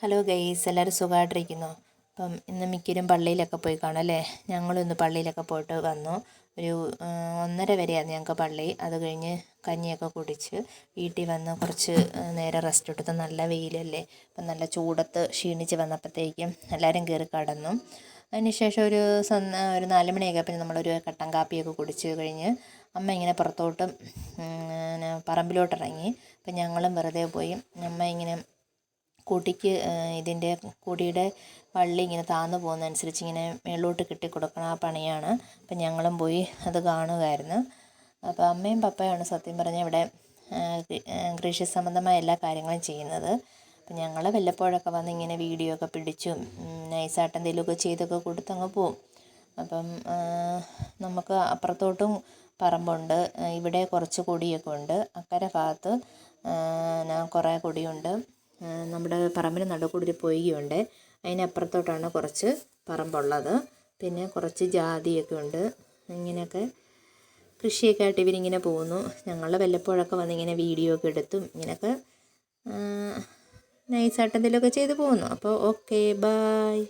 Hello guys, എല്ലാവരും സുഖമായിട്ടിരിക്കുന്നോ? അപ്പം ഇന്ന് മിക്കവരും പള്ളിയിലൊക്കെ പോയി കാണും അല്ലേ? ഞങ്ങളിന്ന് പള്ളിയിലൊക്കെ പോയിട്ട് വന്നു. ഒരു 1:30 വരെയാണ് ഞങ്ങൾക്ക് പള്ളി. അത് കഴിഞ്ഞ് കഞ്ഞിയൊക്കെ കുടിച്ച് വീട്ടിൽ വന്ന് കുറച്ച് നേരം റെസ്റ്റ് എടുത്ത്. നല്ല വെയിലല്ലേ, അപ്പം നല്ല ചൂടത്ത് ക്ഷീണിച്ച് വന്നപ്പോഴത്തേക്കും എല്ലാവരും കയറി കിടന്നു. അതിനുശേഷം ഒരു 4 മണിയൊക്കെ പിന്നെ നമ്മളൊരു കട്ടൻ കാപ്പിയൊക്കെ കുടിച്ച് കഴിഞ്ഞ് അമ്മ ഇങ്ങനെ പുറത്തോട്ട് പറമ്പിലോട്ടിറങ്ങി. അപ്പം ഞങ്ങളും വെറുതെ പോയി. അമ്മ ഇങ്ങനെ കൂട്ടിക്ക് ഇതിൻ്റെ കൊടിയുടെ വള്ളി ഇങ്ങനെ താന്നു പോകുന്നതനുസരിച്ച് ഇങ്ങനെ മേളിലോട്ട് കെട്ടിക്കൊടുക്കണം, ആ പണിയാണ്. അപ്പം ഞങ്ങളും പോയി അത് കാണുമായിരുന്നു. അപ്പോൾ അമ്മയും പപ്പയുമാണ് സത്യം പറഞ്ഞാൽ ഇവിടെ കൃഷി സംബന്ധമായ എല്ലാ കാര്യങ്ങളും ചെയ്യുന്നത്. അപ്പം ഞങ്ങൾ വല്ലപ്പോഴൊക്കെ വന്ന് ഇങ്ങനെ വീഡിയോ ഒക്കെ പിടിച്ചും നൈസായിട്ട് എന്തെങ്കിലുമൊക്കെ ചെയ്തൊക്കെ കൊടുത്തങ്ങ് പോവും. അപ്പം നമുക്ക് അപ്പുറത്തോട്ടും പറമ്പുണ്ട്. ഇവിടെ കുറച്ച് കൊടിയൊക്കെ ഉണ്ട്. അക്കരെ ഭാഗത്ത് കുറേ കൊടിയുണ്ട്. നമ്മുടെ പറമ്പിന് നടുക്കൂടി ഒരു പൊയ്കയുണ്ട്. അതിനപ്പുറത്തോട്ടാണ് കുറച്ച് പറമ്പുള്ളത്. പിന്നെ കുറച്ച് ജാതിയൊക്കെ ഉണ്ട്. ഇങ്ങനെയൊക്കെ കൃഷിയൊക്കെ ആയിട്ട് ഇവരിങ്ങനെ പോകുന്നു. ഞങ്ങൾ വല്ലപ്പോഴൊക്കെ വന്നിങ്ങനെ വീഡിയോ ഒക്കെ എടുത്തും ഇങ്ങനെയൊക്കെ നൈസായിട്ട് എന്തെങ്കിലുമൊക്കെ ചെയ്ത് പോകുന്നു. അപ്പോൾ ഓക്കെ, ബായ്.